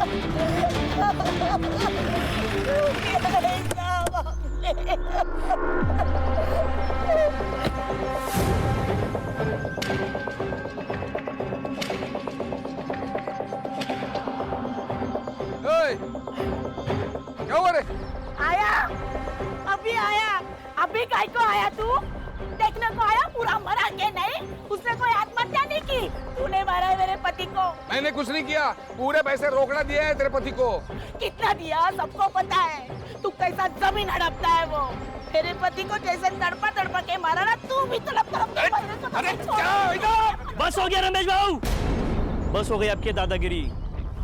क्या हुआ रे? आया, अभी आया। अभी काय को आया तू? देखने को आया पूरा मरा के नहीं? उसने कोई आत्महत्या नहीं की? तूने मारा है मेरे पति को। मैंने कुछ नहीं किया, पूरे पैसे रोकड़ा दिया है तेरे पति को। कितना दिया सबको पता है। तू कैसा जमीन हड़पता है वो। मेरे पति को जैसे तड़पा तड़पा के मारा ना, तू भी तड़प तड़प के मरने को। अरे क्या? बस हो गया रमेश बाबू, बस हो गई आपकी दादागिरी।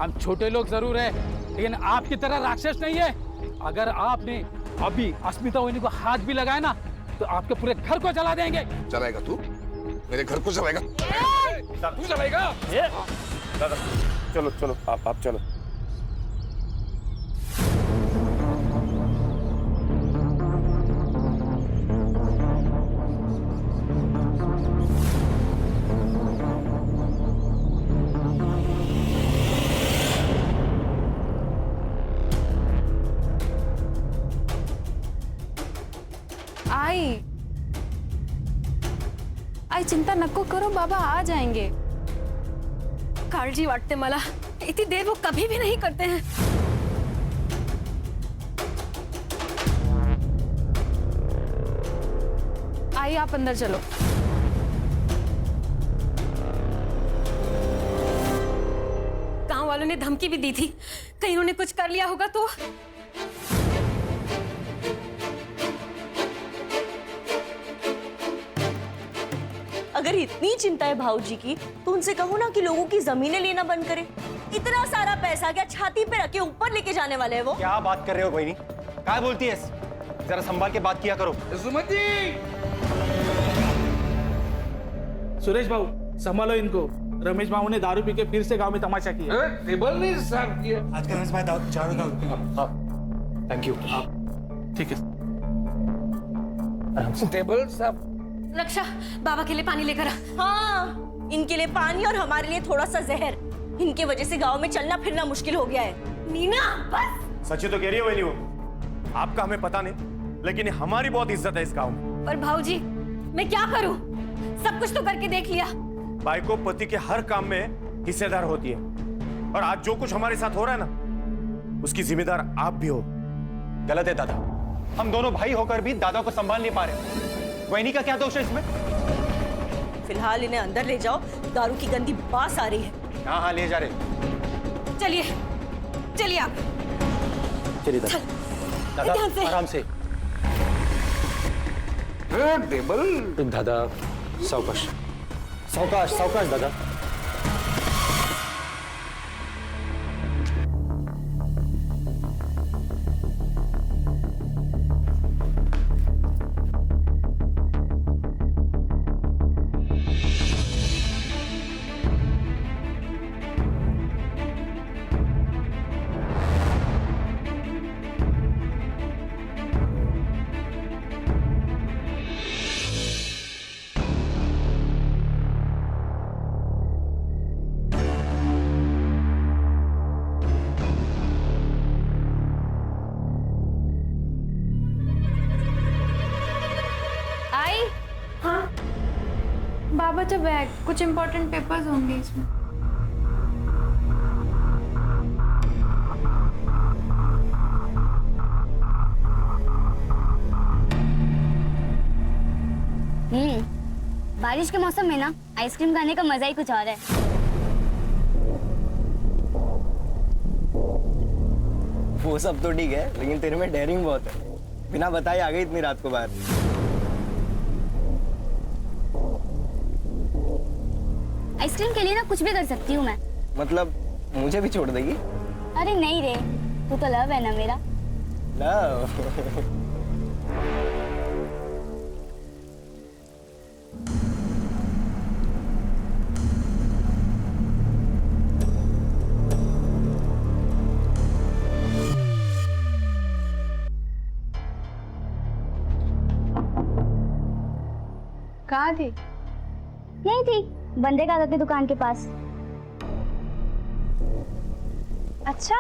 हम छोटे लोग जरूर है, लेकिन आपकी तरह राक्षस नहीं है। अगर आपने अभी अस्मिता वहिनी को हाथ भी लगाया ना, तो आपके पूरे घर को जला देंगे। चलाएगा तू? मेरे घर को चलाएगा? तू चलाएगा? दादा चलो चलो, आप चलो। आई चिंता नको करो, बाबा आ जाएंगे। काळजी वाटते मला, इतनी देर वो कभी भी नहीं करते हैं। आई आप अंदर चलो। गांव वालों ने धमकी भी दी थी, कहीं उन्होंने कुछ कर लिया होगा तो। अगर इतनी चिंता है भाऊजी की, तो उनसे कहो ना कि लोगों की जमीनें लेना बंद करें। इतना सारा पैसा क्या छाती पे रख के ऊपर लेके जाने वाले हैं वो? क्या बात कर रहे हो बहनी? क्या बोलती है? जरा संभाल के बात किया करो। सुमति! सुरेश बाबू संभालो इनको। रमेश बाबू ने दारू पी के फिर से गांव में तमाशा किया। टेबल नहीं साफ किया। आज का रमेश भाई चारों का। Thank you. ठीक है, टेबल साफ। रक्षा, बाबा के लिए पानी लेकर आ। हाँ, इनके लिए पानी और हमारे लिए थोड़ा सा जहर। इनके वजह से गांव में चलना फिरना मुश्किल हो गया है। मीना बस। सच्ची तो कह रही है बहनी वो। आपका हमें पता नहीं, लेकिन हमारी बहुत इज्जत है इस गांव में। पर भाऊजी, मैं क्या करूं? सब कुछ तो करके देख लिया। भाई को पति के हर काम में हिस्सेदार होती है, और आज जो कुछ हमारे साथ हो रहा है ना, उसकी जिम्मेदार आप भी हो। गलत है दादा, हम दोनों भाई होकर भी दादा को संभाल नहीं पा रहे। वहिनी का क्या दोष है इसमें? फिलहाल इन्हें अंदर ले जाओ, दारू की गंदी बास आ रही है। हाँ हाँ ले जा रहे। चलिए चलिए आप। चलिए दादा, ध्यान से। आराम से। टेबल दादा सावकाश सावकाश सावकाश दादा। बाबा तो बैग, कुछ इम्पोर्टेंट पेपर्स होंगे इसमें। बारिश के मौसम में ना आइसक्रीम खाने का मजा ही कुछ और है। वो सब तो ठीक है, लेकिन तेरे में डेयरिंग बहुत है। बिना बताए आ गई इतनी रात को बाहर। आइसक्रीम के लिए ना कुछ भी कर सकती हूँ मैं। मतलब मुझे भी छोड़ देगी? अरे नहीं रे, तू तो लव है ना मेरा। लव? कहाँ थी? यही थी, बंदे काका की दुकान के पास। अच्छा,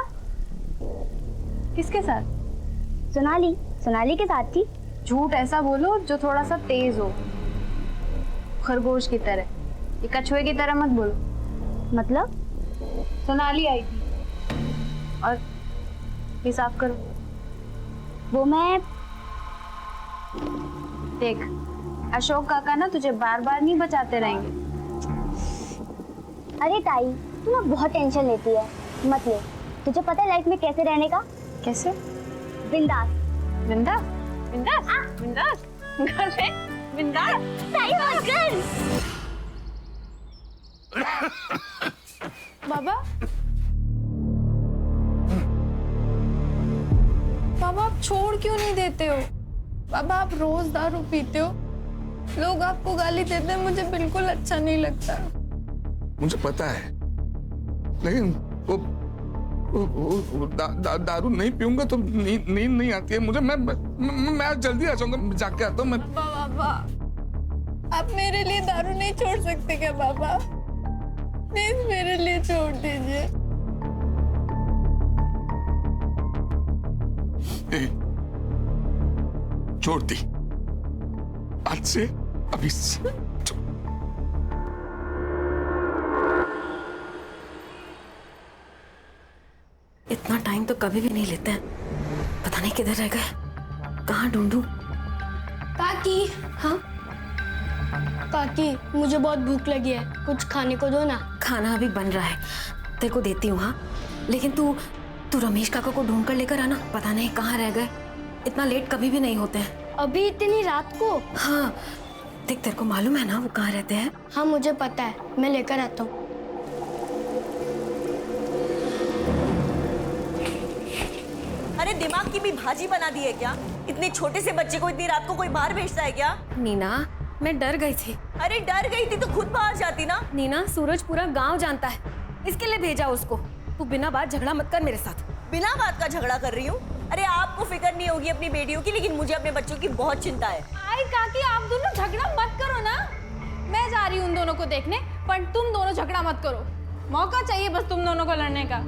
किसके साथ? सोनाली के साथ थी। झूठ ऐसा बोलो जो थोड़ा सा तेज हो, खरगोश की तरह। ये कछुए की तरह मत बोलो। मतलब? सोनाली आई थी। और ये साफ करो। वो मैं देख, अशोक काका ना तुझे बार बार नहीं बचाते रहेंगे। अरे ताई, तू ना बहुत टेंशन लेती है। मत ले। तुझे पता है लाइफ में कैसे रहने का? कैसे? बिंदास। बिंदास? बिंदास? बिंदास? बिंदास? ताई मत बाबा, बाबा आप छोड़ क्यों नहीं देते हो? बाबा आप रोज दारू पीते हो, लोग आपको गाली देते हैं, मुझे बिल्कुल अच्छा नहीं लगता। मुझे पता है, लेकिन वो दारू नहीं पीऊंगा तो नींद नहीं आती है मुझे। मैं आज जल्दी आ जाऊंगा, जाके आता हूँ मैं। बाबा आप मेरे लिए दारू नहीं छोड़ सकते क्या बाबा? प्लीज मेरे लिए छोड़ दीजिए। छोड़ दी, आज से अभी से। इतना टाइम तो कभी भी नहीं लेते हैं। पता नहीं किधर रह गए, कहाँ ढूंढूं? काकी। हाँ काकी, मुझे बहुत भूख लगी है, कुछ खाने को दो ना। खाना अभी बन रहा है, तेरे को देती हूँ। हाँ, लेकिन तू रमेश काका को ढूंढ कर लेकर आना। पता नहीं कहाँ रह गए, इतना लेट कभी भी नहीं होते हैं। अभी इतनी रात को? हाँ, देख तेरे को मालूम है ना वो कहाँ रहते हैं? हाँ मुझे पता है, मैं लेकर आता हूँ। अरे दिमाग की भी भाजी बना दी है क्या? इतने छोटे से बच्चे को इतनी रात को कोई बाहर भेजता है क्या? नीना, मैं डर गई थी। अरे डर गई थी तो खुद बाहर जाती ना। नीना, सूरज पूरा गांव जानता है, इसके लिए भेजा उसको। तू बिना बात झगड़ा मत कर मेरे साथ। बिना बात का झगड़ा कर रही हूँ? अरे आपको फिक्र नहीं होगी अपनी बेटियों की, लेकिन मुझे अपने बच्चों की बहुत चिंता है। आई काकी, आप दोनों झगड़ा मत करो ना। मैं जा रही हूँ उन दोनों को देखने, पर तुम दोनों झगड़ा मत करो। मौका चाहिए बस तुम दोनों को लड़ने का।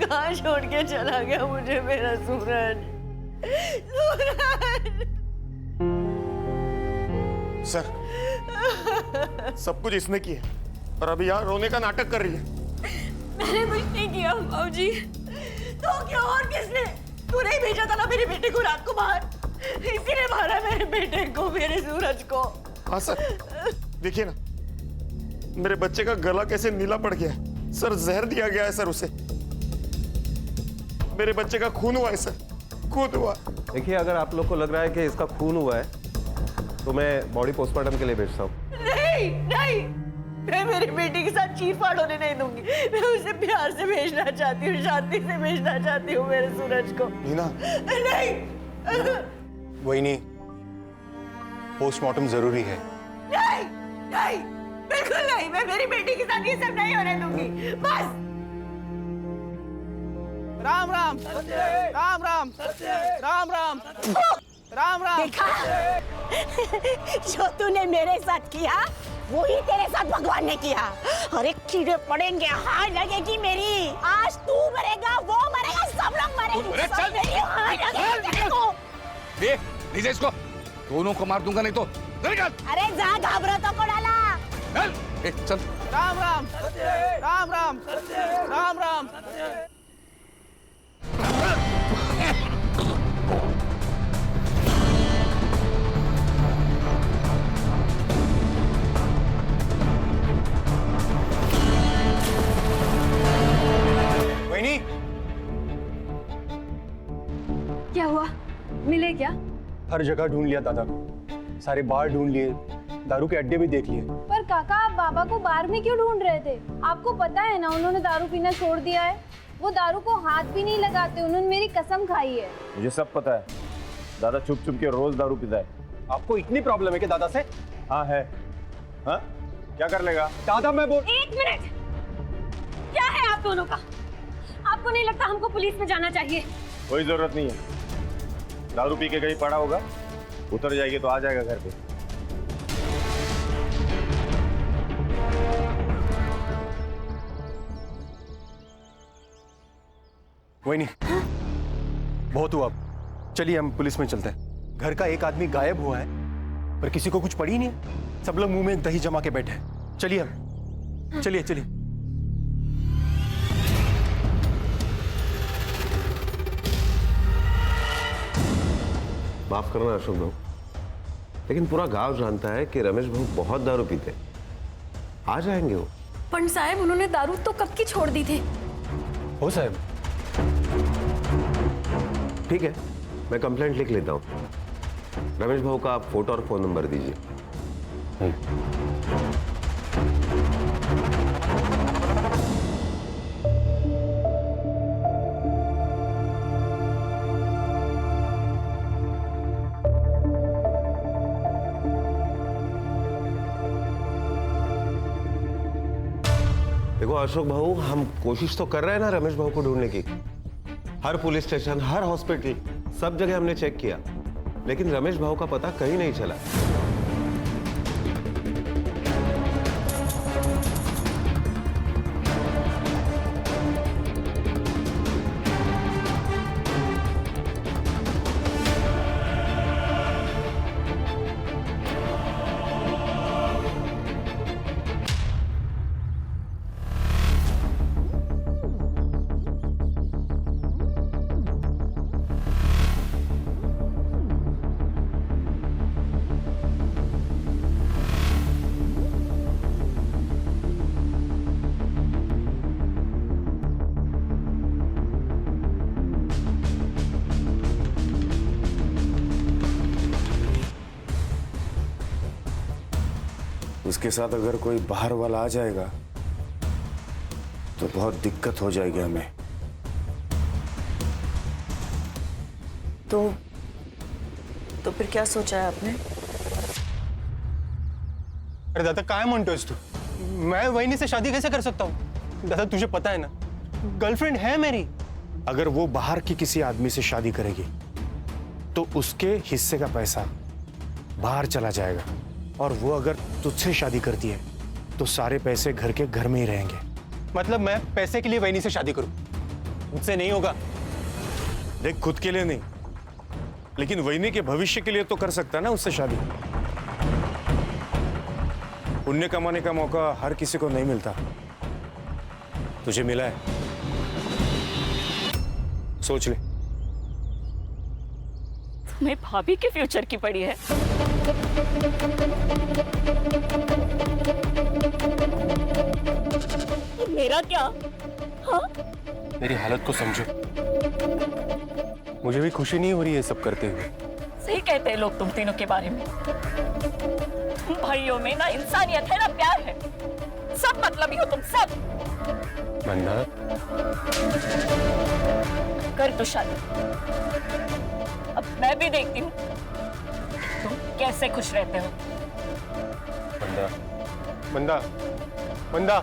कहाँ छोड़ के चला गया मुझे मेरा सूरज? सर, सब कुछ इसने किया और अभी यहाँ रोने का नाटक कर रही है। मैंने कुछ नहीं किया बाबूजी। तो क्या और किसने? तूने ही भेजा था ना मेरे बेटे को रात को बाहर, इसी ने मारा मेरे बेटे को, मेरे सूरज को। हाँ सर, देखिए ना मेरे बच्चे का गला कैसे नीला पड़ गया है। सर, जहर दिया गया है सर उसे। मेरे बच्चे का खून हुआ है सर, खून हुआ। देखिए, अगर आप लोग को लग रहा है कि इसका खून हुआ है तो मैं बॉडी पोस्टमार्टम के लिए भेजता हूँ। नहीं नहीं, मैं मेरी बेटी के साथ चीरफाड़ होने नहीं दूंगी। मैं उसे प्यार से भेजना चाहती हूँ, शांति से भेजना चाहती हूँ मेरे सूरज को। नीना, नहीं वही नहीं, पोस्टमार्टम जरूरी है। नहीं नहीं, बिल्कुल नहीं, मैं मेरी बेटी के साथ ये सब नहीं होने दूंगी। बस। राम राम राम राम राम राम राम राम। देखा जो तूने मेरे साथ किया वही तेरे साथ भगवान ने किया। अरे कीड़े पड़ेंगे, हार लगेगी मेरी। आज तू मरेगा, वो मरेगा, सब लोग मरेंगे। अरे चल, सब मेरी हार लगेगी तेरे को। देख लीजिए इसको, दोनों को मार दूंगा नहीं तो। निकल। अरे जा, घाबरा तो को डाला। चल, चल। राम राम राम राम राम राम। वहीनी, क्या हुआ? मिले क्या? हर जगह ढूंढ लिया दादा को, सारे बार ढूंढ लिए, दारू के अड्डे भी देख लिए। पर काका, आप बाबा को बार में क्यों ढूंढ रहे थे? आपको पता है ना उन्होंने दारू पीना छोड़ दिया है। वो दारू को हाथ भी नहीं लगाते, उन्होंने मेरी कसम खाई है। मुझे सब पता है, दादा चुप चुप के रोज दारू पीता है। आपको इतनी प्रॉब्लम है कि दादा से? हाँ है। हाँ, क्या कर लेगा दादा? मैं बोल। 1 मिनट, क्या है आप दोनों का? आपको नहीं लगता हमको पुलिस में जाना चाहिए? कोई जरूरत नहीं है, दारू पी के कहीं पड़ा होगा, उतर जाएगी तो आ जाएगा घर पे। कोई नहीं, बहुत हुआ, चलिए हम पुलिस में चलते हैं। घर का एक आदमी गायब हुआ है, पर किसी को कुछ पड़ी नहीं है। सब लोग मुंह में दही जमा के बैठे हैं। चलिए हम, चलिए चलिए। माफ करना अशोक भाऊ, लेकिन पूरा गांव जानता है कि रमेश भाऊ बहुत दारू पीते हैं। आ जाएंगे वो। पंडित साहब, उन्होंने दारू तो कब की छोड़ दी थी। हो साहब, ठीक है, मैं कंप्लेंट लिख लेता हूँ। रमेश भाऊ का आप फोटो और फोन नंबर दीजिए। देखो अशोक भाऊ, हम कोशिश तो कर रहे हैं ना रमेश भाऊ को ढूंढने की। हर पुलिस स्टेशन, हर हॉस्पिटल, सब जगह हमने चेक किया, लेकिन रमेश भाऊ का पता कहीं नहीं चला। उसके साथ अगर कोई बाहर वाला आ जाएगा तो बहुत दिक्कत हो जाएगी हमें। तो फिर क्या सोचा है आपने? अरे दादा, काय म्हणतोयस तू? मैं वहीनी से शादी कैसे कर सकता हूँ? दादा तुझे पता है ना, गर्लफ्रेंड है मेरी। अगर वो बाहर की किसी आदमी से शादी करेगी तो उसके हिस्से का पैसा बाहर चला जाएगा, और वो अगर तुझसे शादी करती है तो सारे पैसे घर के घर में ही रहेंगे। मतलब मैं पैसे के लिए वहीनी से शादी करूं? मुझसे नहीं होगा। देख, खुद के लिए नहीं, लेकिन वहीनी के भविष्य के लिए तो कर सकता है ना उससे शादी। पुण्य कमाने का मौका हर किसी को नहीं मिलता, तुझे मिला है, सोच ले। तुम्हें भाभी के फ्यूचर की पड़ी है। मेरा क्या? हाँ? मेरी हालत को समझो, मुझे भी खुशी नहीं हो रही है सब करते हुए। सही कहते हैं लोग तुम तीनों के बारे में। तुम भाइयों में ना इंसानियत है ना प्यार है, सब मतलबी हो तुम सब। वंदना, कर दो शादी, अब मैं भी देखती हूँ तुम कैसे खुश रहते हो। वंदना, वंदना, वंदना।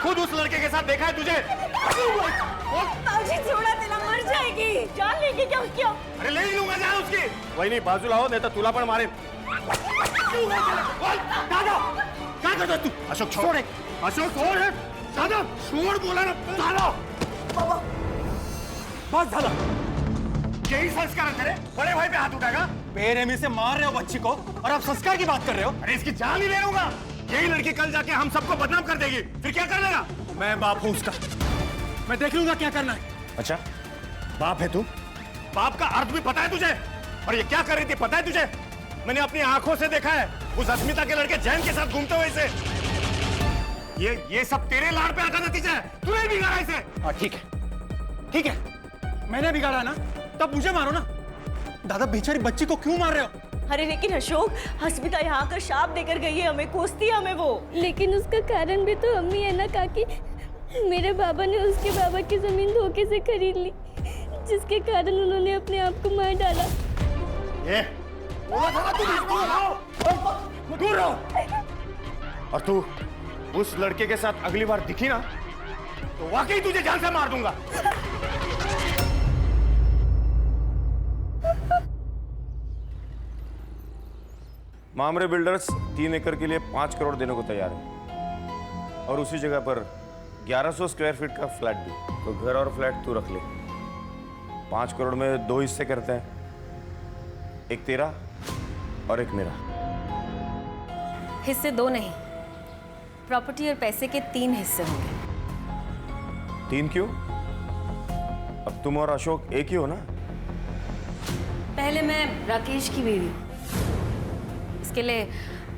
खुद उस लड़के के साथ देखा है तुझे? बाबूजी थोड़ा दिला मर जाएगी। जान लेंगे क्या उसकी? अरे ले ही लूंगा जान उसकी। वही नहीं बाजू लाओ नहीं तो तुला पण मारे। दादा क्या करता तू? अशोक छोड़। अशोक छोड़। दादा छोड़ बोला ना दादा। बस दादा यही संस्कार है तेरे? बड़े भाई पे हाथ उठाएगा? बेरहमी से मार रहे हो बच्ची को और आप संस्कार की बात कर रहे हो? अरे इसकी जान ही ले लूंगा। यही लड़की कल जाके हम सबको बदनाम कर देगी, फिर क्या कर लेगा? मैं बाप हूं उसका, मैं देख लूंगा क्या करना है। अच्छा बाप है तू? बाप का अर्थ भी पता है तुझे? और ये क्या कर रही थी पता है तुझे? मैंने अपनी आंखों से देखा है उस अस्मिता के लड़के जैन के साथ घूमते हुए इसे। ये सब तेरे लाड़ पे आकर नतीजा है। तूने बिगाड़ा इसे। ठीक है मैंने बिगाड़ा ना, तब मुझे मारो ना। दादा बेचारी बच्ची को क्यों मार रहे हो? अरे लेकिन अशोक, अस्मिता यहाँ आकर शाप देकर गई है हमें, कोसती है हमें वो। लेकिन उसका कारण भी तो अम्मी है ना काकी। मेरे बाबा ने उसके बाबा की जमीन धोखे से खरीद ली, जिसके कारण उन्होंने अपने आप को मार डाला। ये दूर रहो। और तू उस लड़के के साथ अगली बार दिखी ना तो वाकई तुझे जान से मार दूंगा। मामरे बिल्डर्स 3 एकड़ के लिए 5 करोड़ देने को तैयार है और उसी जगह पर 1100 स्क्वायर फीट का फ्लैट भी। तो घर और फ्लैट तू रख ले। 5 करोड़ में 2 हिस्से करते हैं, एक तेरा और एक मेरा। हिस्से 2 नहीं, प्रॉपर्टी और पैसे के 3 हिस्से होंगे। 3 क्यों? अब तुम और अशोक एक ही हो ना? पहले मैं राकेश की बीवी हूँ, इसके लिए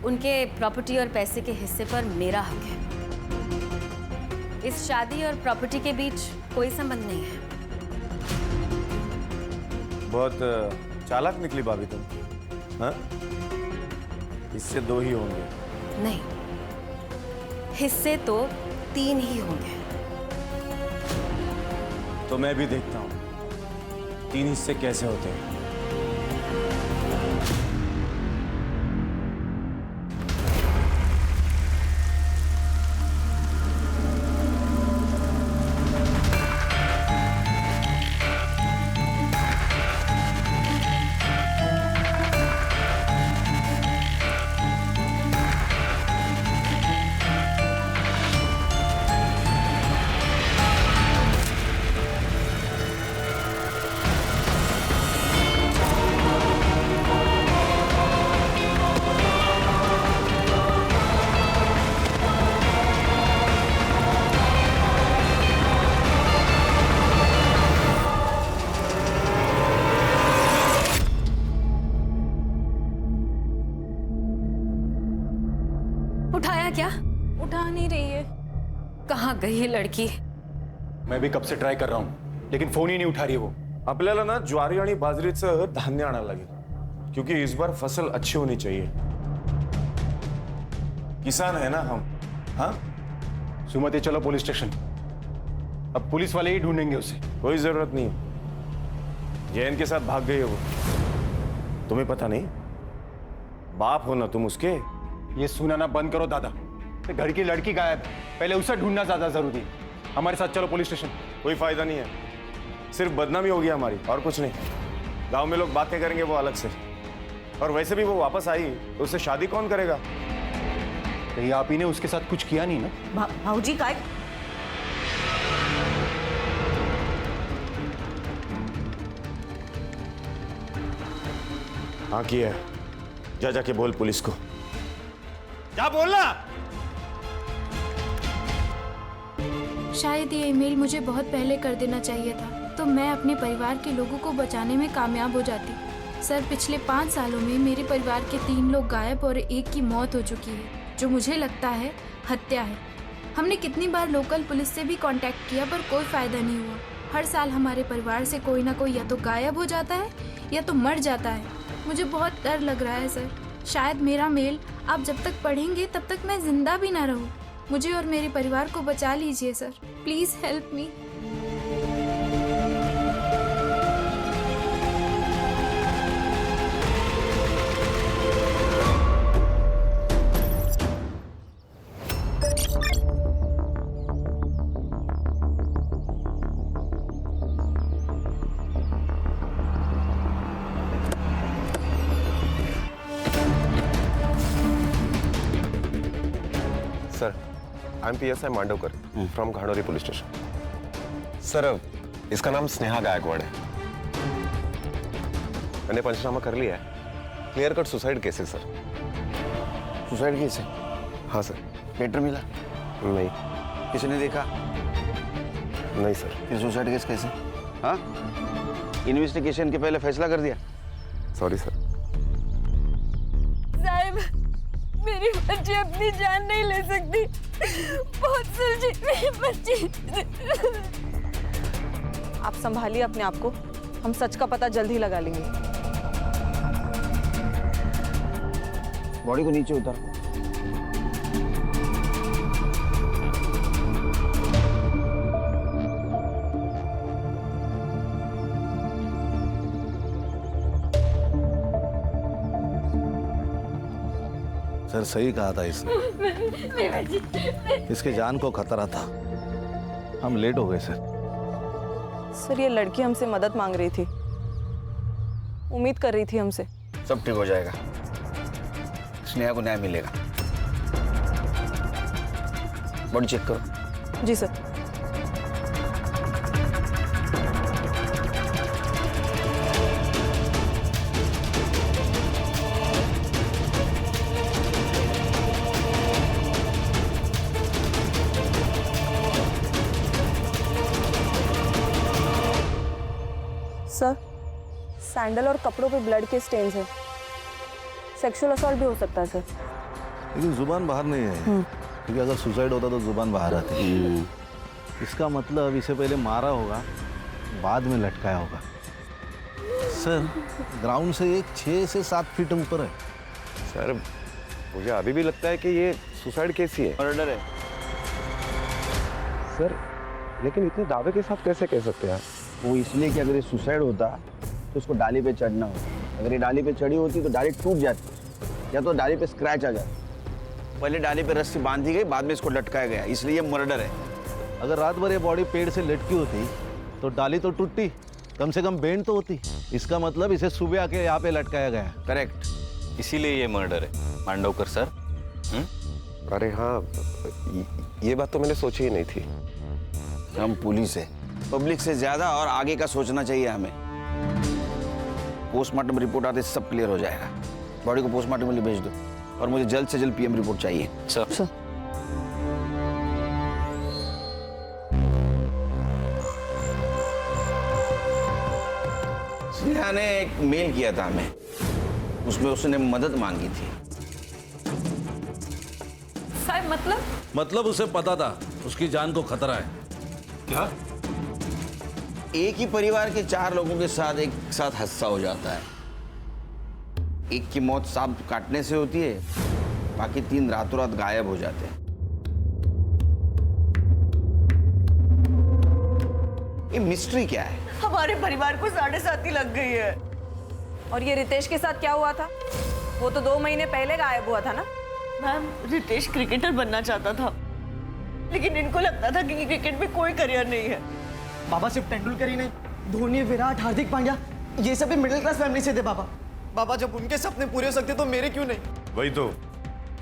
उनके प्रॉपर्टी और पैसे के हिस्से पर मेरा हक है। इस शादी और प्रॉपर्टी के बीच कोई संबंध नहीं है। बहुत चालाक निकली भाभी तुम। हाँ? हिस्से 2 ही होंगे। नहीं, हिस्से तो 3 ही होंगे। तो मैं भी देखता हूँ 3 हिस्से कैसे होते हैं। उठाया क्या? उठा नहीं रही है। कहाँ गई है लड़की? मैं भी कब से ट्राय कर रहा हूँ लेकिन फोन ही नहीं उठा रही वो। आपल्याला ना ज्वारी आणि बाजरीचं धान्य आणायला लागेल क्योंकि इस बार फसल अच्छी होनी चाहिए। किसान है ना हम। हाँ सुमति चलो पुलिस स्टेशन, अब पुलिस वाले ही ढूंढेंगे उसे। कोई जरूरत नहीं है, जैन के साथ भाग गई है वो। तुम्हें पता नहीं? बाप हो ना तुम उसके। ये सुनाना बंद करो दादा, घर की लड़की गायब, पहले उसे ढूंढना ज्यादा जरूरी है। हमारे साथ चलो पुलिस स्टेशन। कोई फायदा नहीं है, सिर्फ बदनामी होगी हमारी और कुछ नहीं। गांव में लोग बातें करेंगे वो अलग से, और वैसे भी वो वापस आई तो उससे शादी कौन करेगा? कहीं आप ही ने उसके साथ कुछ किया नहीं ना? भाऊजी काय? हाँ किया है, जा जाके बोल पुलिस को, जा बोलना। शायद ये ईमेल मुझे बहुत पहले कर देना चाहिए था, तो मैं अपने परिवार के लोगों को बचाने में कामयाब हो जाती। सर, पिछले 5 सालों में मेरे परिवार के 3 लोग गायब और 1 की मौत हो चुकी है, जो मुझे लगता है हत्या है। हमने कितनी बार लोकल पुलिस से भी कांटेक्ट किया पर कोई फायदा नहीं हुआ। हर साल हमारे परिवार से कोई ना कोई या तो गायब हो जाता है या तो मर जाता है। मुझे बहुत डर लग रहा है सर, शायद मेरा मेल आप जब तक पढ़ेंगे तब तक मैं जिंदा भी ना रहूं। मुझे और मेरे परिवार को बचा लीजिए sir, please help me. I am PSI Mandavkar from Ghanori police station. Sir, इसका नाम स्नेहा गायकवाड़ है। मैंने पंचनामा कर लिया है। क्लियर कट सुसाइड केस है सर। सुसाइड केस है? हाँ सर। लेटर मिला? नहीं। किसी ने देखा? नहीं सर। फिर सुसाइड केस कैसे? हाँ, इन्वेस्टिगेशन के पहले फैसला कर दिया? Sorry sir. साहब, मेरी बच्ची अपनी जान नहीं ले सकती। बहुत सुलझी मेरी बच्ची। आप संभालिए अपने आप को, हम सच का पता जल्द ही लगा लेंगे। बॉडी को नीचे उतार। सर, सही कहा था इसने। इसके जान को खतरा था। हम लेट हो गए सर। सर, ये लड़की हमसे मदद मांग रही थी, उम्मीद कर रही थी हमसे। सब ठीक हो जाएगा, स्नेहा को न्याय मिलेगा। बॉडी चेक करो। जी सर। सर, सैंडल और कपड़ों पे ब्लड के स्टेन्स हैं। सेक्सुअल असॉल्ट भी हो सकता है सर। लेकिन जुबान बाहर नहीं है, क्योंकि अगर सुसाइड होता तो जुबान बाहर आती। इसका मतलब इसे पहले मारा होगा, बाद में लटकाया होगा। सर, ग्राउंड से एक 6 से 7 फीट ऊपर है। सर, मुझे अभी भी लगता है कि ये सुसाइड केस ही है। मर्डर है सर, लेकिन इतने दावे के साथ कैसे कह सकते हैं आप? वो इसलिए कि अगर ये सुसाइड होता तो उसको डाली पे चढ़ना होता। अगर ये डाली पे चढ़ी होती तो डाली टूट जाती, या तो डाली पे स्क्रैच आ जाता। पहले डाली पे रस्सी बांधी गई, बाद में इसको लटकाया गया, इसलिए ये मर्डर है। अगर रात भर ये बॉडी पेड़ से लटकी होती तो डाली तो टूटती, कम से कम बेंड तो होती। इसका मतलब इसे सुबह आके यहाँ पे लटकाया गया। करेक्ट, इसीलिए ये मर्डर है मांडवकर सर। अरे हाँ, ये बात तो मैंने सोची ही नहीं थी। हम पुलिस है, पब्लिक से ज्यादा और आगे का सोचना चाहिए हमें। पोस्टमार्टम रिपोर्ट आते सब क्लियर हो जाएगा। बॉडी को पोस्टमार्टम के लिए भेज दो, और मुझे जल्द से जल्द PM रिपोर्ट चाहिए। सर। स्नेहा ने एक मेल किया था हमें, उसमें उसने मदद मांगी थी। साहब, मतलब उसे पता था उसकी जान को खतरा है। क्या? एक ही परिवार के 4 लोगों के साथ एक साथ हादसा हो जाता है। एक की मौत सांप काटने से होती है, बाकी 3 रातों रात गायब हो जाते हैं। ये मिस्ट्री क्या है? हमारे परिवार को 7.5 लग गई है। और ये रितेश के साथ क्या हुआ था? वो तो 2 महीने पहले गायब हुआ था ना? मैम, रितेश क्रिकेटर बनना चाहता था, लेकिन इनको लगता था कि क्रिकेट में कोई करियर नहीं है। बाबा सिर्फ तेंदुलकर ही नहीं, धोनी, विराट, हार्दिक पांड्या, ये सब भी मिडिल क्लास फैमिली से थे। बाबा जब उनके सपने पूरे हो सकते तो मेरे क्यों नहीं? वही तो,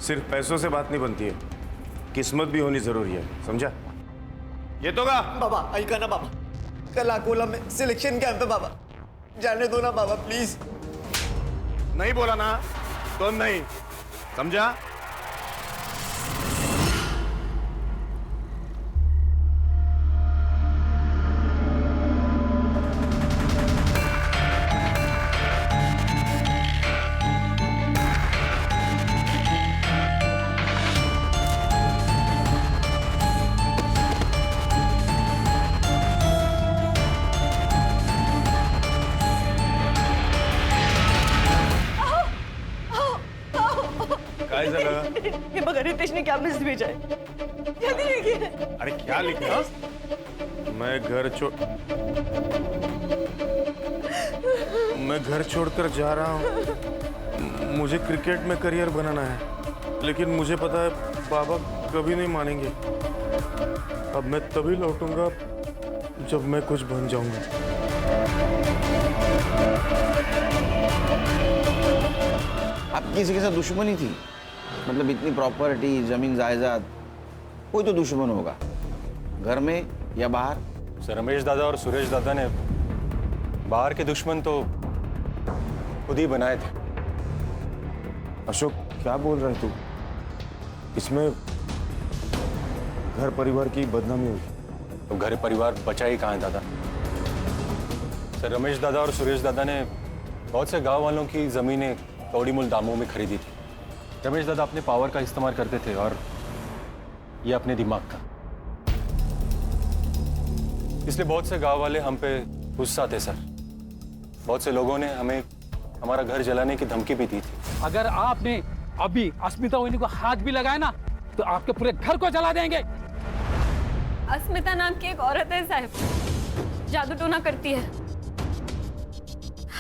सिर्फ पैसों से बात नहीं बनती है, किस्मत भी होनी जरूरी है, समझा? ये तो का बाबा ऐका ना बाबा, कल अकोला में सिलेक्शन कैंप है बाबा, जाने दो ना बाबा प्लीज। नहीं बोला ना तो नहीं, समझा? काय झालं? हे बघा, रितेशने क्या मैसेज भेजा है, जल्दी लिखिए। अरे क्या लिखा? मैं घर छोड़कर जा रहा हूँ, मुझे क्रिकेट में करियर बनाना है, लेकिन मुझे पता है बाबा कभी नहीं मानेंगे। अब मैं तभी लौटूंगा जब मैं कुछ बन जाऊंगा। आप किसी के साथ दुश्मनी थी? मतलब इतनी प्रॉपर्टी, जमीन जायदाद, कोई तो दुश्मन होगा, घर में या बाहर। सर रमेश दादा और सुरेश दादा ने बाहर के दुश्मन तो खुद ही बनाए थे। अशोक क्या बोल रहे तू? इसमें घर परिवार की बदनामी हुई। तो घर परिवार बचा ही कहाँ है दादा? सर रमेश दादा और सुरेश दादा ने बहुत से गांव वालों की जमीनें कौड़ी मूल दामों में खरीदी थी। रमेश दादा अपने पावर का इस्तेमाल करते थे और ये अपने दिमाग का। इसलिए बहुत से गांव वाले हम पे गुस्सा थे सर। बहुत से लोगों ने हमें हमारा घर जलाने की धमकी भी दी थी। अगर आपने अभी अस्मिता ओइनी को हाथ भी लगाया ना तो आपके पूरे घर को जला देंगे। अस्मिता नाम की एक औरत है साहब, जादू टोना करती है।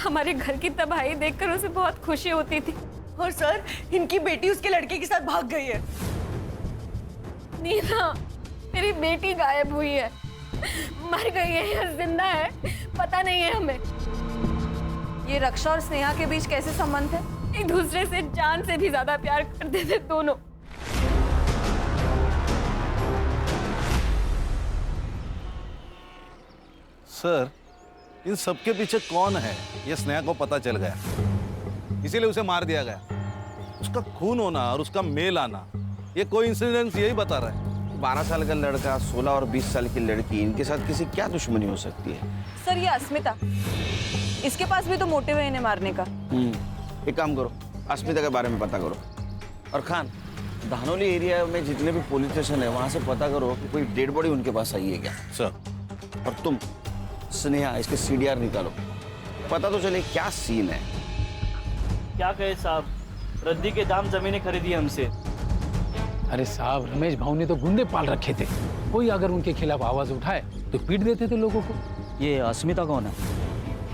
हमारे घर की तबाही देखकर उसे बहुत खुशी होती थी। और सर इनकी बेटी उसके लड़के के साथ भाग गई है। नीना, मेरी बेटी गायब हुई है, मर गई है या जिंदा है पता नहीं है हमें। ये रक्षा और स्नेहा के बीच कैसे संबंध है? एक दूसरे से जान से भी ज्यादा प्यार करते थे दोनों। सर इन सबके पीछे कौन है ये स्नेहा को पता चल गया, इसीलिए उसे मार दिया गया। उसका खून होना और उसका मेल आना ये कोइंसिडेंस यही बता रहा है। 12 साल का लड़का, 16 और 20 साल की लड़की, इनके साथ किसी क्या दुश्मनी हो सकती है? सर ये अस्मिता, इसके पास भी तो मोटिव है इन्हें मारने का। एक काम करो, अस्मिता के बारे में पता करो। और खान, धानोली एरिया में जितने भी पुलिस स्टेशन है वहां से पता करो कि कोई डेड बॉडी उनके पास आई है क्या। सर। और तुम स्नेहा इसके CDR निकालो, पता तो चले क्या सीन है। क्या कहे साहब, रद्दी के दाम जमीनें खरीदी हमसे। अरे साहब, रमेश भाऊ ने तो गुंडे पाल रखे थे, कोई अगर उनके खिलाफ आवाज उठाए तो पीट देते थे लोगों को। ये अस्मिता कौन है?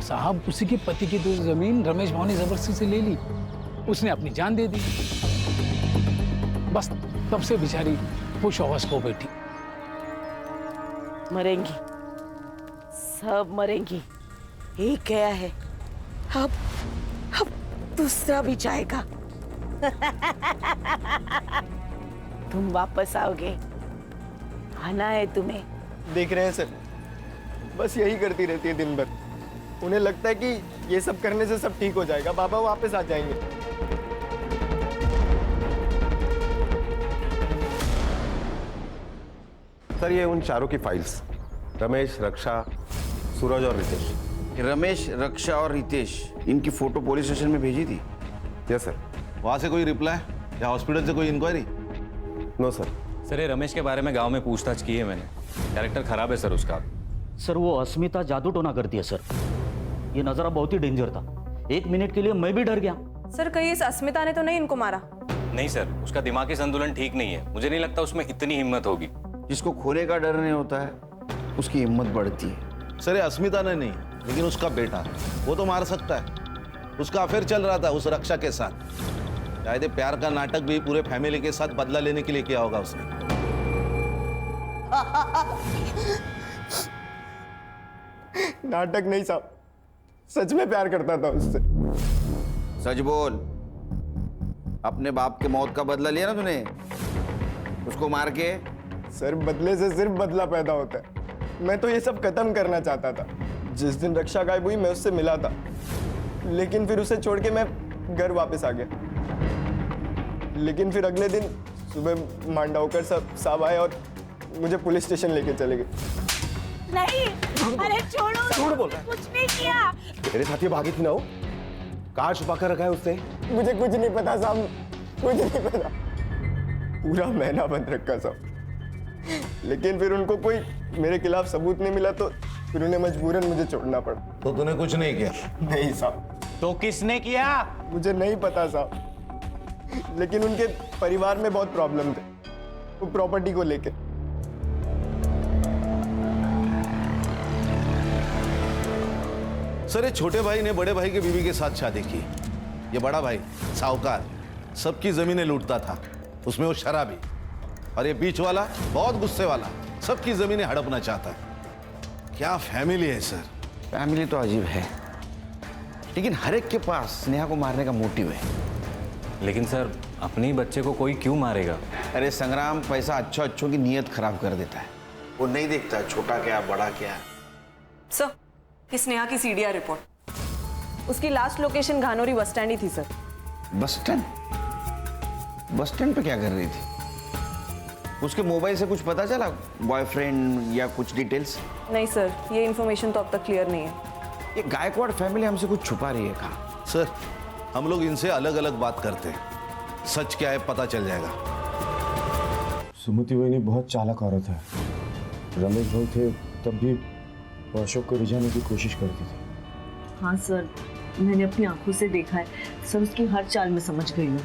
साहब उसी के पति की तो जमीन रमेश भाऊ ने जबरदस्ती से ले ली, उसने अपनी जान दे दी। बस तब से बेचारी खुश होश हो बैठी। मरेंगी, सब मरेंगी, एक गया है, अब दूसरा भी जाएगा। तुम वापस आओगे, आना है तुम्हें। देख रहे हैं सर, बस यही करती रहती है दिन भर। उन्हें लगता है कि ये सब करने से सब ठीक हो जाएगा, बाबा वापस आ जाएंगे। सर ये उन चारों की फाइल्स, रमेश, रक्षा, सूरज और रितेश। रमेश, रक्षा और रितेश, इनकी फोटो पुलिस स्टेशन में भेजी थी? Yes sir. वहां से कोई रिप्लाई या हॉस्पिटल से कोई इंक्वायरी? No sir. सर ये रमेश के बारे में गांव में पूछताछ की है मैंने, कैरेक्टर खराब है सर उसका। सर वो अस्मिता जादू टोना करती है सर, ये नजारा बहुत ही डेंजर था, 1 मिनट के लिए मैं भी डर गया। सर कहीं इस अस्मिता ने तो नहीं इनको मारा? नहीं सर, उसका दिमागी संतुलन ठीक नहीं है, मुझे नहीं लगता उसमें इतनी हिम्मत होगी। जिसको खोने का डर नहीं होता है उसकी हिम्मत बढ़ती है। सर ये अस्मिता ने नहीं, लेकिन उसका बेटा वो तो मार सकता है। उसका अफेयर चल रहा था उस रक्षा के साथ, शायद प्यार का नाटक भी पूरे फैमिली के साथ बदला लेने के लिए किया होगा उसने। नाटक नहीं साहब, सच में प्यार करता था उससे। सच बोल, अपने बाप के मौत का बदला लिया ना तूने उसको मार के? सर बदले से सिर्फ बदला पैदा होता है। मैं तो ये सब खत्म करना चाहता था। जिस दिन रक्षा गायब हुई मैं उससे मिला था, लेकिन फिर उसे छोड़ के मैं घर वापस आ गया। लेकिन फिर अगले दिन सुबह मांडावकर साहब आए और मुझे पुलिस स्टेशन लेके चले गए। नहीं, अरे छोड़ो, झूठ बोल रहा है। कुछ नहीं किया। तेरे साथ ये भागी थी ना वो? कहाँ छुपा कर रखा है उसने? मुझे कुछ नहीं पता साहब, कुछ नहीं पता। पूरा महीना बंद रखा साहब, लेकिन फिर उनको कोई मेरे खिलाफ सबूत नहीं मिला तो फिर उन्हें मजबूरन मुझे छोड़ना पड़ा। तो तूने कुछ नहीं किया? नहीं साहब। तो किसने किया? मुझे नहीं पता साहब, लेकिन उनके परिवार में बहुत प्रॉब्लम थे, वो प्रॉपर्टी को लेके। सर ये छोटे भाई ने बड़े भाई के बीवी के साथ शादी की। ये बड़ा भाई साहूकार सबकी जमीनें लूटता था, उसमें वो शराबी। और ये बीच वाला बहुत गुस्से वाला, सबकी जमीनें हड़पना चाहता है। क्या फैमिली है सर। फैमिली तो अजीब है, लेकिन हर एक के पास स्नेहा को मारने का मोटिव है। लेकिन सर अपने बच्चे को कोई क्यों मारेगा? अरे संग्राम, पैसा अच्छों की नीयत खराब कर देता है। वो नहीं देखता छोटा क्या बड़ा क्या। सर, इस नेहा की सीडीआर रिपोर्ट, उसकी लास्ट लोकेशन घानोरी बस स्टैंड ही थी sir. Bus stand? Bus stand पे क्या कर रही थी? उसके मोबाइल से कुछ पता चला, बॉयफ्रेंड या कुछ डिटेल्स? नहीं सर, ये इन्फॉर्मेशन तो अब तक क्लियर नहीं है। ये गायकवाड़ फैमिली हमसे कुछ छुपा रही है। कहा सर, हम लोग इनसे अलग अलग बात करते हैं, सच क्या है पता चल जाएगा। सुमति वही बहुत चालाक औरत है। रमेश भाई थे तब भी वो अशोक को रिझाने की कोशिश करती थी। हाँ सर, मैंने अपनी आंखों से देखा है, सब उसकी हर चाल में समझ गई हूँ।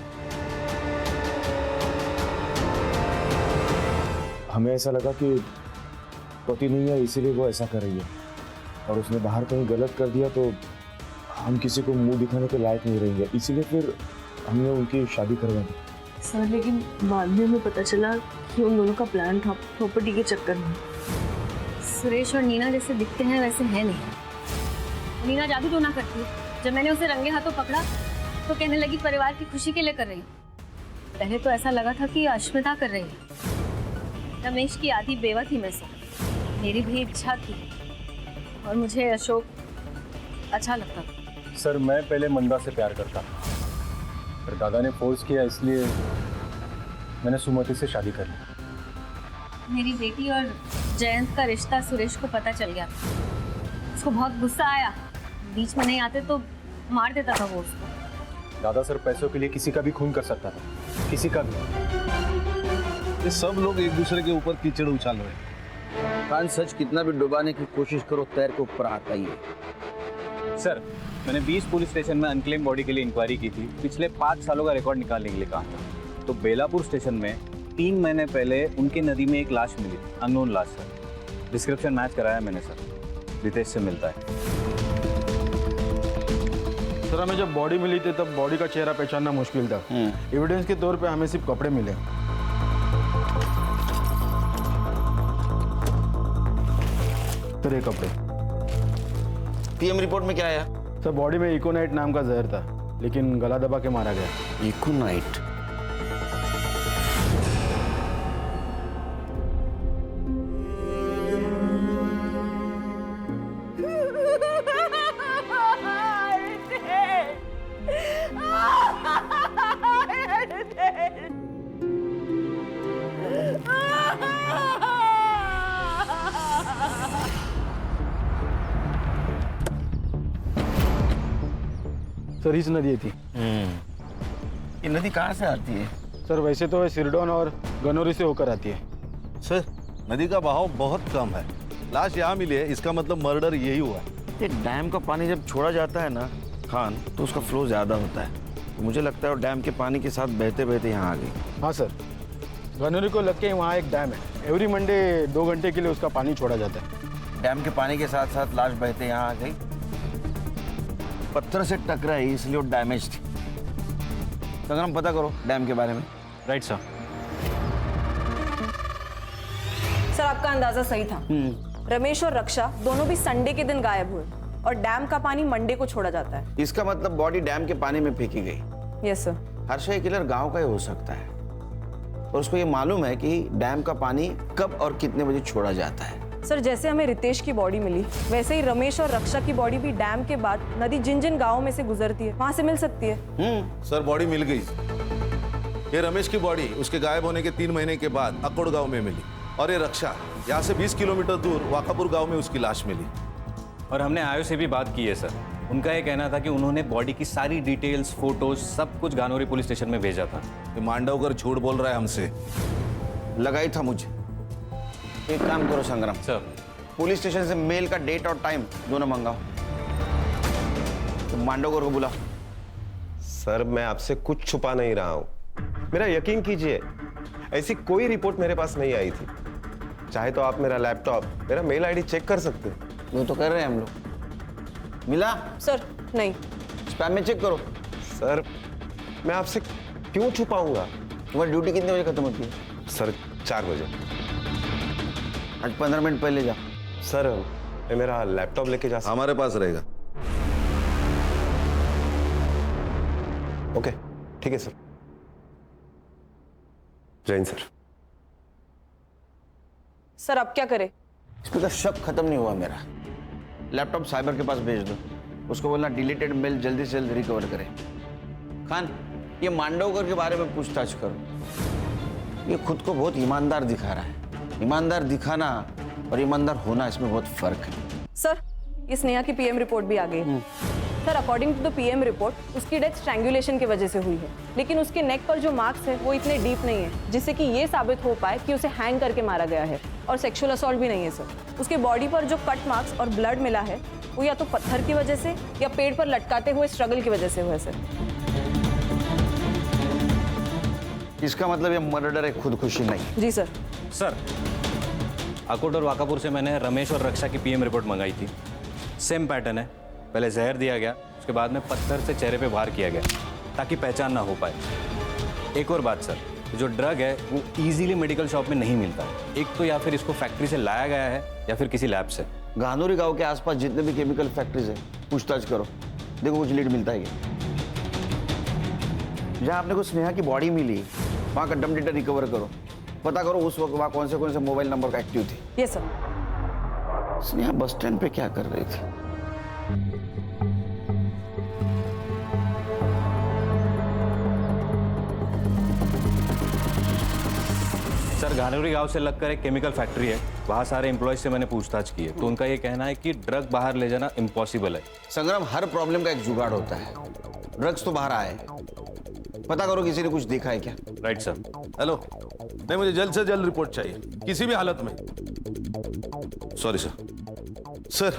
हमें ऐसा लगा कि पति नहीं है इसीलिए वो ऐसा कर रही है, और उसने बाहर कहीं गलत कर दिया तो हम किसी को मुंह दिखाने के लायक नहीं रहेंगे, इसीलिए फिर हमने उनकी शादी करवा दी। सर, लेकिन बाद में हमें पता चला कि उन दोनों का प्लान था प्रॉपर्टी के चक्कर में। सुरेश और नीना जैसे दिखते हैं वैसे है नहीं। नीना जादू टोना करती है। जब मैंने उसे रंगे हाथों पकड़ा तो कहने लगी परिवार की खुशी के लिए कर रही हूँ। पहले तो ऐसा लगा था कि अश्मिता कर रही है। रमेश की आधी बेवा थी मैं से, मेरी भी इच्छा थी, और मुझे अशोक अच्छा लगता था। सर, मैं पहले मंदा से प्यार करता, पर दादा ने फोर्स किया, इसलिए मैंने सुमति से शादी कर ली। मेरी बेटी और जयंत का रिश्ता सुरेश को पता चल गया। उसको बहुत गुस्सा आया, बीच में नहीं आते तो मार देता था वो उसको। दादा सर पैसों के लिए किसी का भी खून कर सकता था, किसी का भी। ये सब लोग एक दूसरे के ऊपर कीचड़ उछाल रहे हैं। कान सच कितना भी डुबाने की कोशिश करो, तैर के ऊपर आता ही है। सर, मैंने 20 पुलिस स्टेशन में अनक्लेम बॉडी के लिए इंक्वायरी की थी। पिछले 5 सालों का रिकॉर्ड निकालने के लिए कहा था। तो बेलापुर स्टेशन में 3 महीने पहले उनकी नदी में एक लाश मिली, अननोन लाश सर। डिस्क्रिप्शन मैच कराया मैंने सर, रितेश से मिलता है। सर, हमें जब बॉडी मिली थी तब बॉडी का चेहरा पहचानना मुश्किल था। एविडेंस के तौर पे हमें सिर्फ कपड़े मिले। सर, ये कपड़े। पीएम रिपोर्ट में क्या आया? सर, बॉडी में इकोनाइट नाम का जहर था, लेकिन गला दबा के मारा गया। इकोनाइट? सर, इस नदी थी। ये नदी कहाँ से आती है? सर, वैसे तो सिरडोन और गनौरी से होकर आती है। सर, नदी का बहाव बहुत कम है। लाश यहाँ मिली है, इसका मतलब मर्डर यही हुआ है। ये डैम का पानी जब छोड़ा जाता है ना खान, तो उसका फ्लो ज़्यादा होता है। मुझे लगता है वो डैम के पानी के साथ बहते बहते यहाँ आ गई। हाँ सर, गनौरी को लग के वहाँ एक डैम है। एवरी मंडे 2 घंटे के लिए उसका पानी छोड़ा जाता है। डैम के पानी के साथ साथ लाश बहते यहाँ आ गई। पत्थर से टकराई इसलिए वो डैमेज थी। संग्राम, पता करो डैम के बारे में। Right sir. सर, आपका अंदाजा सही था। रमेश और रक्षा दोनों भी संडे के दिन गायब हुए, और डैम का पानी मंडे को छोड़ा जाता है। इसका मतलब बॉडी डैम के पानी में फेंकी गई। Yes sir. हर्षय किलर गांव का ही हो सकता है, और उसको ये मालूम है कि डैम का पानी कब और कितने बजे छोड़ा जाता है। सर, जैसे हमें रितेश की बॉडी मिली, वैसे ही रमेश और रक्षा की बॉडी भी डैम के बाद नदी जिन जिन गाँवों में से गुजरती है वहां से मिल सकती है। सर, बॉडी मिल गई। ये रमेश की बॉडी उसके गायब होने के 3 महीने के बाद अकोड़ गांव में मिली, और ये रक्षा यहाँ से 20 किलोमीटर दूर वाकापुर गांव में उसकी लाश मिली। और हमने आयो से भी बात की है सर। उनका ये कहना था कि उन्होंने बॉडी की सारी डिटेल्स, फोटोज, सब कुछ गानोरी पुलिस स्टेशन में भेजा था। ये मांडवकर झूठ बोल रहा है हमसे। लगाई था मुझे। एक काम करो संग्राम सर, पुलिस स्टेशन से मेल का डेट और टाइम दोनों मंगाओ। तो मांडवकर को बुला। सर, मैं आपसे कुछ छुपा नहीं रहा हूं। मेरा यकीन कीजिए, ऐसी कोई रिपोर्ट मेरे पास नहीं आई थी। चाहे तो आप मेरा लैपटॉप, मेरा मेल आईडी चेक कर सकते हैं। वो तो कर रहे हैं हम लोग। मिला? सर, नहीं। स्पैम में चेक करो। सर, मैं आपसे क्यों छुपाऊंगा? तुम्हारी ड्यूटी कितने बजे खत्म होती है? सर, 4 बजे। आज 15 मिनट पहले जा। सर, मैं मेरा लैपटॉप लेके जा सकता? हमारे पास रहेगा। ओके, ठीक है सर। जैन सर। सर अब क्या करें? इसमें का शक खत्म नहीं हुआ मेरा। लैपटॉप साइबर के पास भेज दो, उसको बोलना डिलीटेड मेल जल्दी से जल्दी रिकवर करे। खान, ये मांडवकर के बारे में पूछताछ करो। ये खुद को बहुत ईमानदार दिखा रहा है। ईमानदार दिखाना और ईमानदार होना, इसमें बहुत फर्क है। सर, ये स्नेहा की पीएम रिपोर्ट भी आ गई है। Sir, according to the PM report उसकी डेथ स्ट्रैंगुलेशन की वजह से हुई है, लेकिन उसके नेक पर जो मार्क्स है वो इतने डीप नहीं है जिससे कि ये साबित हो पाए कि उसे हैंग करके मारा गया है, और सेक्सुअल असॉल्ट भी नहीं है सर। उसके बॉडी पर जो कट मार्क्स और ब्लड मिला है वो या तो पत्थर की वजह से या पेड़ पर लटकाते हुए स्ट्रगल की वजह से हुआ है सर। इसका मतलब ये मर्डर है, खुदकुशी नहीं। जी सर। सर, अकोट और वाकापुर से मैंने रमेश और रक्षा की पीएम रिपोर्ट मंगाई थी। सेम पैटर्न है, पहले जहर दिया गया, उसके बाद में पत्थर से चेहरे पे वार किया गया ताकि पहचान ना हो पाए। एक और बात सर, जो ड्रग है वो इजीली मेडिकल शॉप में नहीं मिलता। एक तो या फिर इसको फैक्ट्री से लाया गया है या फिर किसी लैब से। गानोरी गांव के आसपास जितने भी केमिकल फैक्ट्रीज है, पूछताछ करो, देखो कुछ लीड मिलता है क्या। जहाँ आपने को स्नेहा की बॉडी मिली वहाँ का डम डेटा रिकवर करो, पता करो उस वक्त वहाँ कौन से मोबाइल नंबर का एक्टिव थे। Yes sir. Sneha bus stand पे क्या कर रही थी? सर, गानोरी गांव से लगकर एक केमिकल फैक्ट्री है, वहाँ सारे एम्प्लॉयज से मैंने पूछताछ की है, तो उनका ये कहना है कि ड्रग बाहर ले जाना इम्पॉसिबल है। संग्राम, हर प्रॉब्लम का एक जुगाड़ होता है। ड्रग्स तो बाहर आए, पता करो किसी ने कुछ देखा है क्या। Right sir. हेलो, नहीं मुझे जल्द से जल्द रिपोर्ट चाहिए, किसी भी हालत में। Sorry sir. सर,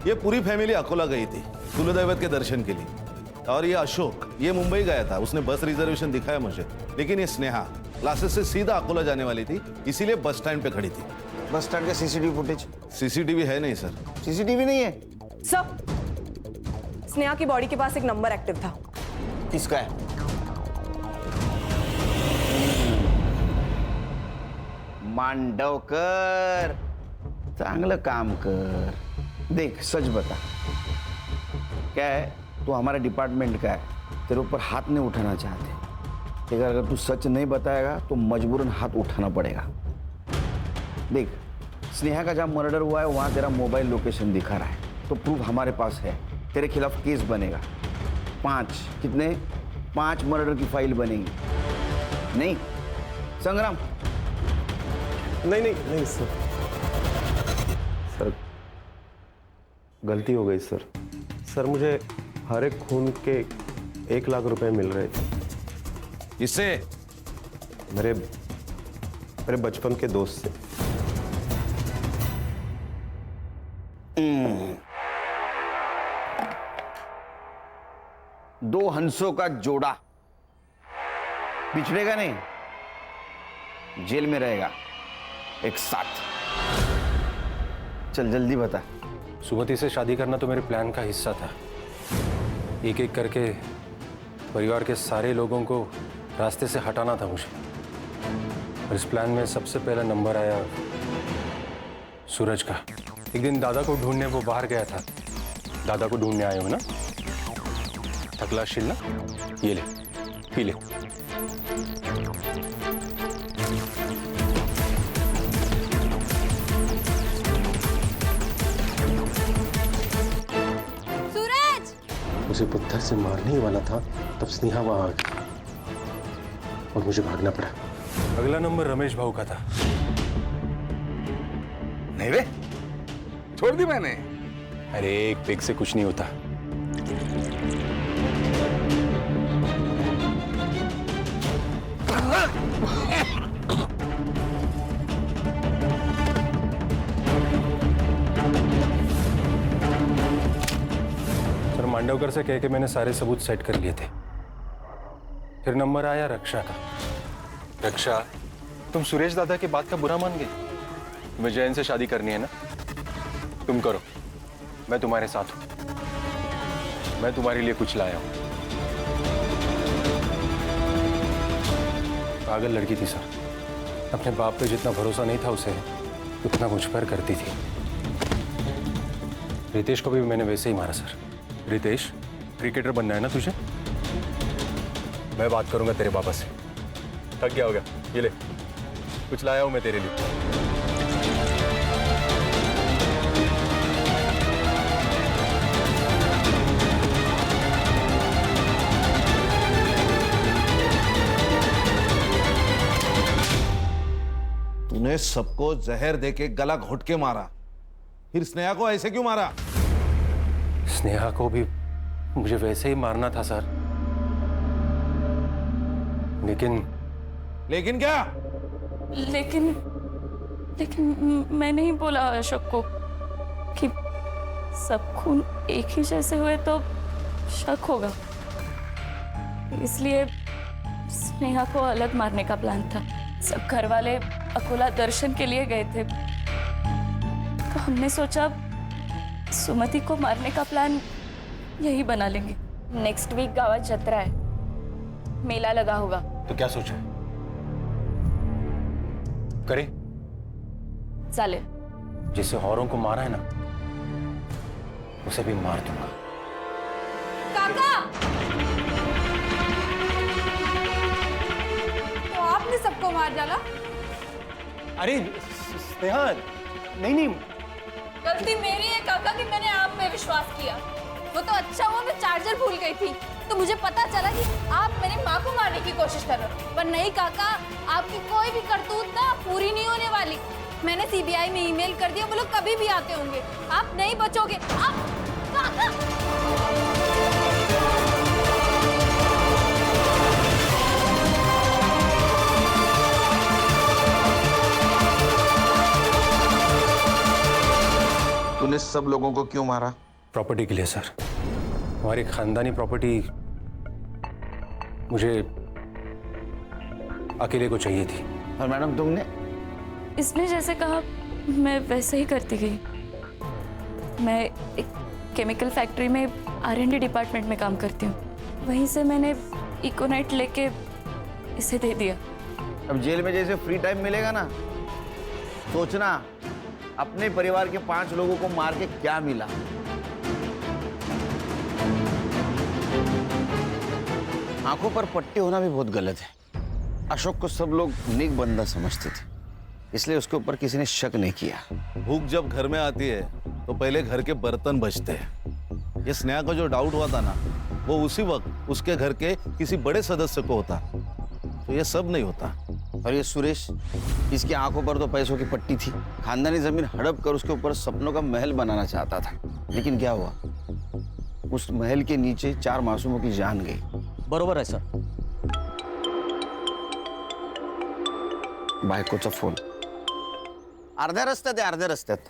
ये पूरी फैमिली अकोला गई थी कुलदैवत के दर्शन के लिए, और ये अशोक ये मुंबई गया था। उसने बस रिजर्वेशन दिखाया मुझे, लेकिन ये स्नेहा क्लासेस से सीधा अकोला जाने वाली थी, इसीलिए बस स्टैंड पे खड़ी थी। बस स्टैंड का सीसीटीवी फुटेज? सीसीटीवी है नहीं सर। सीसीटीवी नहीं है सर। स्नेहा की बॉडी के पास एक नंबर एक्टिव था। किसका है? मांडवकर, चांगलं काम कर। देख, सच बता, क्या है, तू हमारे डिपार्टमेंट का है, तेरे ऊपर हाथ नहीं उठाना चाहते, लेकिन अगर तू सच नहीं बताएगा तो मजबूरन हाथ उठाना पड़ेगा। देख, स्नेहा का जहाँ मर्डर हुआ है वहाँ तेरा मोबाइल लोकेशन दिखा रहा है, तो प्रूफ हमारे पास है, तेरे खिलाफ केस बनेगा। 5 मर्डर की फाइल बनेगी। नहीं संग्राम? नहीं सर। सर, गलती हो गई सर। सर, मुझे हर एक खून के 1 लाख रुपए मिल रहे थे। इससे मेरे बचपन के दोस्त से। दो हंसों का जोड़ा बिछड़ेगा नहीं, जेल में रहेगा एक साथ। चल जल्दी बता। सुमति से शादी करना तो मेरे प्लान का हिस्सा था। एक एक करके परिवार के सारे लोगों को रास्ते से हटाना था मुझे, और इस प्लान में सबसे पहला नंबर आया सूरज का। एक दिन दादा को ढूंढने वो बाहर गया था। दादा को ढूंढने आए हो ना? थकलाशील ना? ये ले, पी ले। सूरज! उसे पत्थर से मारने ही वाला था तब स्नेहा वहां आ गई और मुझे भागना पड़ा। अगला नंबर रमेश भाऊ का था। नहीं रे, छोड़ दी मैंने। अरे एक पेग से कुछ नहीं होता। सर, मांडवकर से कह के मैंने सारे सबूत सेट कर लिए थे। फिर नंबर आया रक्षा का। रक्षा, तुम सुरेश दादा की बात का बुरा मान गए? तुम्हें जैन से शादी करनी है ना? तुम करो, मैं तुम्हारे साथ हूं। मैं तुम्हारे लिए कुछ लाया हूं। पागल लड़की थी सर, अपने बाप पे जितना भरोसा नहीं था उसे उतना मुझ पर करती थी। रितेश को भी मैंने वैसे ही मारा सर। रितेश, क्रिकेटर बनना है ना तुझे? मैं बात करूंगा तेरे पापा से। थक गया होगा, ये ले, कुछ लाया हूं मैं तेरे लिए। तूने सबको जहर देके गला घोट के मारा, फिर स्नेहा को ऐसे क्यों मारा? स्नेहा को भी मुझे वैसे ही मारना था सर, लेकिन क्या? लेकिन मैं नहीं बोला अशोक को कि सब खून एक ही जैसे हुए तो शक होगा, इसलिए स्नेहा को अलग मारने का प्लान था। सब घर वाले अकोला दर्शन के लिए गए थे, तो हमने सोचा सुमति को मारने का प्लान यही बना लेंगे। नेक्स्ट वीक गावात जत्रा है, मेला लगा होगा। तो क्या सोचा है? करे चालेल। जिसे औरों को मारा है ना, उसे भी मार दूंगा। काका, तो आपने सबको मार डाला? अरे स्नेहा, नहीं। गलती मेरी है काका कि मैंने आप पे विश्वास किया। वो तो अच्छा हुआ मैं चार्जर भूल गई थी, तो मुझे पता चला कि आप मेरी माँ को मारने की कोशिश कर रहे हो। पर नहीं काका, आपकी कोई भी करतूत ना पूरी नहीं होने वाली। मैंने सीबीआई में ईमेल कर दिया, वो लोग कभी भी आते होंगे। आप नहीं बचोगे। आप काका, तूने सब लोगों को क्यों मारा? प्रॉपर्टी के लिए सर। हमारी खानदानी प्रॉपर्टी मुझे अकेले को चाहिए थी। और मैडम तुमने? इसने जैसे कहा मैं वैसे ही करती गई। मैं एक केमिकल फैक्ट्री में R&D डिपार्टमेंट में काम करती हूँ। वहीं से मैंने इकोनाइट लेके इसे दे दिया। अब जेल में जैसे फ्री टाइम मिलेगा ना, सोचना अपने परिवार के 5 लोगों को मार के क्या मिला। आंखों पर पट्टी होना भी बहुत गलत है। अशोक को सब लोग नेक बंदा समझते थे, इसलिए उसके ऊपर किसी ने शक नहीं किया। भूख जब घर में आती है तो पहले घर के बर्तन बचते हैं। ये स्नेहा का जो डाउट हुआ था ना, वो उसी वक्त उसके घर के किसी बड़े सदस्य को होता, तो ये सब नहीं होता। और ये सुरेश, इसकी आंखों पर तो पैसों की पट्टी थी। खानदानी जमीन हड़प कर उसके ऊपर सपनों का महल बनाना चाहता था, लेकिन क्या हुआ? उस महल के नीचे 4 मासूमों की जान गई। बरोबर आहे सर। बायकोचा फोन अर्ध्या रस्त्यात.